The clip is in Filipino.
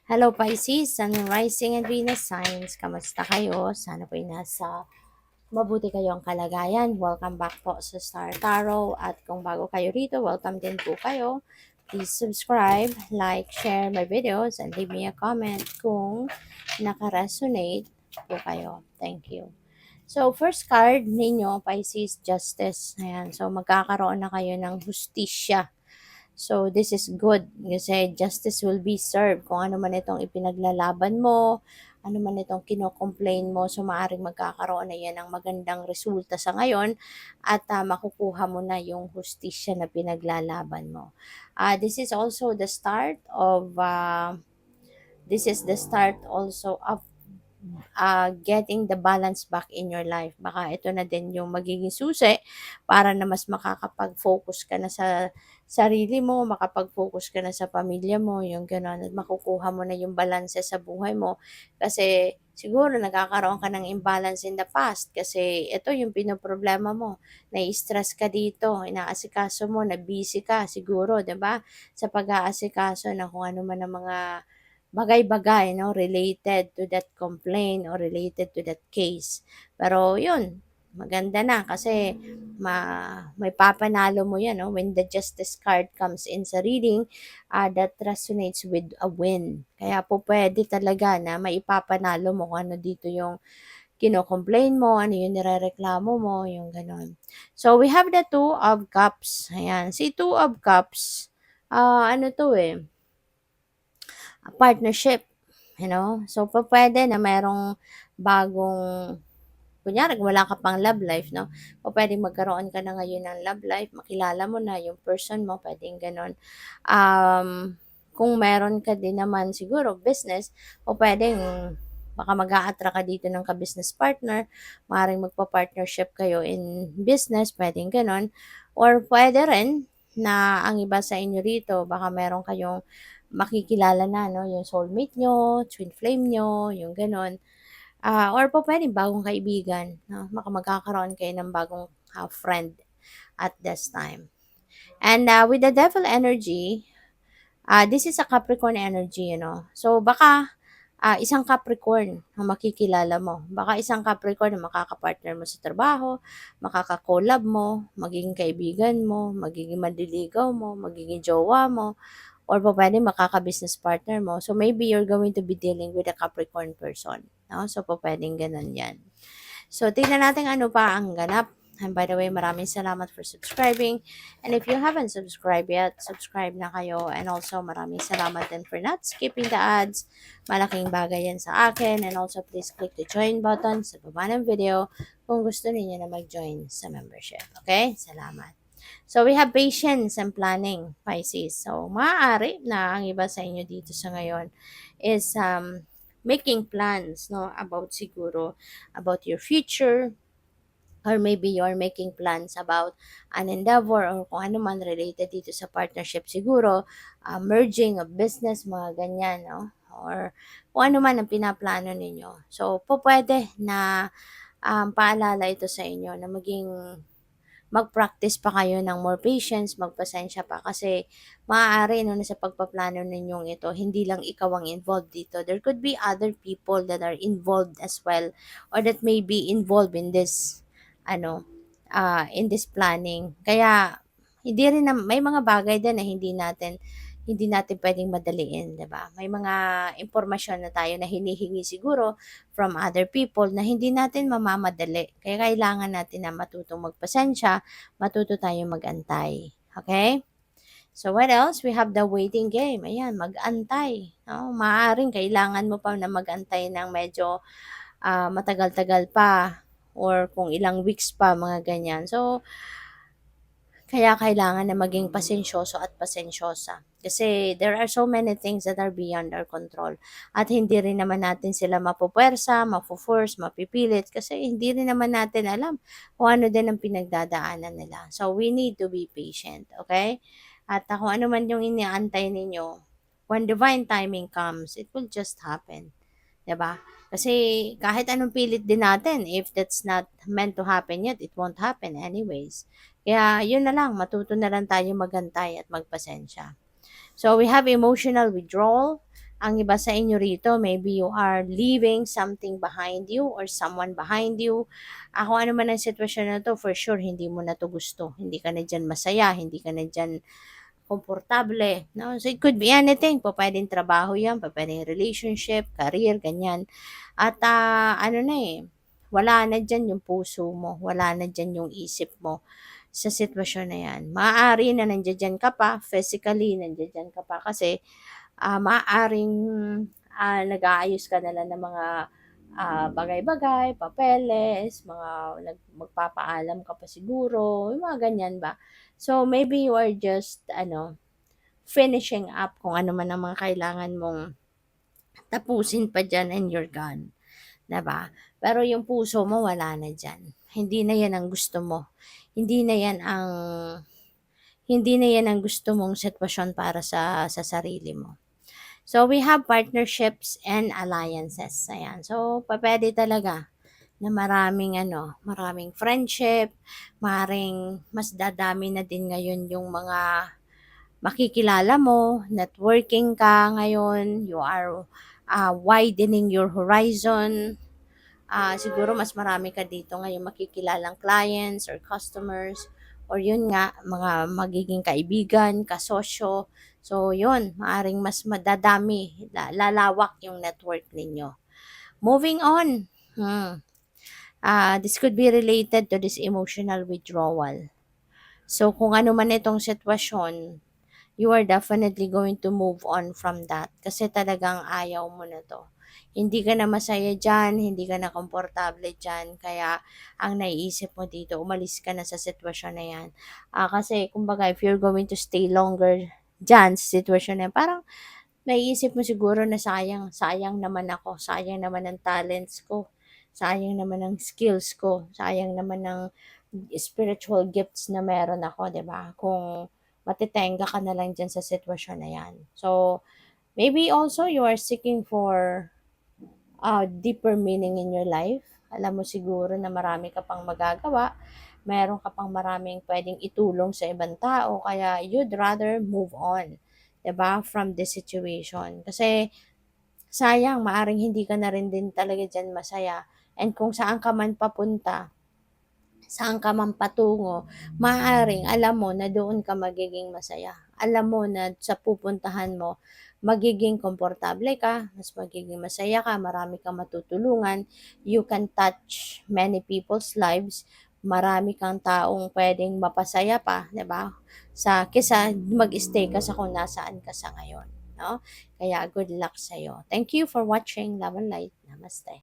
Hello Pisces, Sun, Rising and Venus signs. Kamusta kayo? Sana po'y nasa mabuti kayong kalagayan. Welcome back po sa Star Tarot. At kung bago kayo rito, welcome din po kayo. Please subscribe, like, share my videos, and leave me a comment kung naka-resonate po kayo. Thank you. So, first card ninyo, Pisces, Justice. Ayan. So, magkakaroon na kayo ng hustisya. So, this is good kasi justice will be served. Kung ano man itong ipinaglalaban mo, ano man itong kino-complain mo, so maaaring magkakaroon na yan ng magandang resulta sa ngayon at makukuha mo na yung hustisya na pinaglalaban mo. This is the start also of getting the balance back in your life. Baka ito na din yung magiging susi para na mas makakapag-focus ka na sa sarili mo, makapag-focus ka na sa pamilya mo, yung gano'n, at makukuha mo na yung balance sa buhay mo. Kasi siguro nagkakaroon ka ng imbalance in the past kasi ito yung pinoproblema mo. Nai-stress ka dito, inaasikaso mo, na busy ka siguro, 'di ba? Sa pag-aasikaso ng kung ano man ang mga bagay-bagay, no, related to that complaint or related to that case. Pero yun, maganda na kasi may papanalo mo yan, no? When the justice card comes in sa reading, that resonates with a win. Kaya po pwede talaga na maipapanalo mo kung ano dito yung kino-complain mo, ano yung nirereklamo mo, yung ganon. So, we have the Two of Cups. Ayan. Si Two of Cups, ano to eh, partnership, you know? So, pwede na merong bagong, kunyari, wala ka pang love life, no? O pwedeng magkaroon ka na ngayon ng love life, makilala mo na yung person mo, pwedeng ganon. Kung meron ka din naman siguro business, o pwedeng baka mag-a-attract ka dito ng ka-business partner, maaaring magpa-partnership kayo in business, pwedeng ganon. Or pwede rin na ang iba sa inyo rito, baka meron kayong makikilala na, no, yung soulmate nyo, twin flame nyo, yung ganon. Or po pwedeng bagong kaibigan, no? Magkakaroon kayo ng bagong friend at this time. And with the devil energy, this is a Capricorn energy, you know. So baka isang Capricorn ang makikilala mo. Baka isang Capricorn na makakapartner mo sa trabaho, makaka-collab mo, magiging kaibigan mo, magiging mandiligaw mo, magiging jowa mo, or pa pwede makaka-business partner mo. So, maybe you're going to be dealing with a Capricorn person. No? So, pa pwedeng ganun yan. So, tingnan natin ano pa ang ganap. And by the way, maraming salamat for subscribing. And if you haven't subscribed yet, subscribe na kayo. And also, maraming salamat din for not skipping the ads. Malaking bagay yan sa akin. And also, please click the join button sa baba ng video kung gusto niyo na mag-join sa membership. Okay? Salamat. So, we have patience and planning, Pisces. So, maaari na ang iba sa inyo dito sa ngayon is making plans, no, about your future, or maybe you're making plans about an endeavor or kung ano man related dito sa partnership siguro, merging of business, mga ganyan, no? Or kung ano man ang pinaplano ninyo. So, pwede na paalala ito sa inyo na mag-practice pa kayo ng more patience, magpasensya pa kasi maaari no, na sa pagpaplano ninyong ito, hindi lang ikaw ang involved dito. There could be other people that are involved as well or that may be involved in this in this planning. Kaya hindi rin na, may mga bagay din na hindi natin pwedeng madaliin, 'di ba? May mga impormasyon na tayo na hinihingi siguro from other people na hindi natin mamamadali. Kaya kailangan natin na matutong magpasensya, matuto tayong magantay. Okay? So what else? We have the waiting game. Ayan, mag-antay. No? Maaaring kailangan mo pa na mag-antay ng medyo matagal-tagal pa or kung ilang weeks pa, mga ganyan. So, kaya kailangan na maging pasensyoso at pasensyosa. Kasi there are so many things that are beyond our control. At hindi rin naman natin sila mapupwersa, mapu-force, mapipilit. Kasi hindi rin naman natin alam kung ano din ang pinagdadaanan nila. So, we need to be patient. Okay? At kung ano man yung iniantay ninyo, when divine timing comes, it will just happen. 'Di ba? Kasi kahit anong pilit din natin, if that's not meant to happen yet, it won't happen anyways. Kaya yun na lang, matuto na lang tayo magantay at magpasensya. So we have emotional withdrawal. Ang iba sa inyo rito, maybe you are leaving something behind you or someone behind you. Kung ano man ang sitwasyon na 'to, for sure hindi mo na 'to gusto. Hindi ka na diyan masaya, hindi ka na diyan komportable, 'no? So, it could be anything, pupuwedeng trabaho 'yan, pupuwedeng relationship, career, ganyan. At, ano na, wala na diyan yung puso mo, wala na diyan yung isip mo sa sitwasyon na 'yan. Maaari na nandiya-diyan ka pa, physically nandiya-diyan ka pa kasi, maaaring, nag-aayos ka na lang ng mga, bagay-bagay, papeles, mga magpapaalam ka pa siguro, yung mga ganyan ba. So, maybe you are just ano, finishing up kung ano man ang mga kailangan mong tapusin pa diyan and you're gone, 'di ba? Pero yung puso mo wala na diyan. Hindi na 'yan ang gusto mo. Hindi na 'yan ang hindi na 'yan ang gusto mong sitwasyon para sa sarili mo. So, we have partnerships and alliances, ayan. So, pupuwede talaga na maraming ano, maraming friendship, maaaring mas dadami na din ngayon yung mga makikilala mo, networking ka ngayon, you are, widening your horizon. Siguro mas marami ka dito ngayon makikilalang clients or customers or yun nga, mga magiging kaibigan, kasosyo. So, yun, maaring mas madadami, lalawak yung network ninyo. Moving on, this could be related to this emotional withdrawal. So, kung ano man itong sitwasyon, you are definitely going to move on from that kasi talagang ayaw mo na 'to. Hindi ka na masaya diyan, hindi ka na komportable diyan, kaya ang naiisip mo dito umalis ka na sa sitwasyon na 'yan. Kasi kumbaga if you're going to stay longer diyan sa sitwasyon na 'yan, parang naiisip mo siguro na sayang, sayang naman ako, sayang naman ang talents ko, sayang naman ang skills ko, sayang naman ang spiritual gifts na meron ako, 'di ba? Kung matitenga ka na lang diyan sa sitwasyon na 'yan. So, maybe also you are seeking for a deeper meaning in your life. Alam mo siguro na marami ka pang magagawa, meron ka pang maraming pwedeng itulong sa ibang tao, kaya you'd rather move on, 'di ba, from this situation. Kasi sayang, maaring hindi ka na rin din talaga diyan masaya. And kung saan ka man papunta, saan ka man patungo, maaaring alam mo na doon ka magiging masaya. Alam mo na sa pupuntahan mo, magiging komportable ka, mas magiging masaya ka, marami kang matutulungan, you can touch many people's lives, marami kang taong pwedeng mapasaya pa, 'di ba? Kisa mag-stay ka sa kung nasaan ka sa ngayon, no? Kaya good luck sa iyo. Thank you for watching. Love and light. Namaste.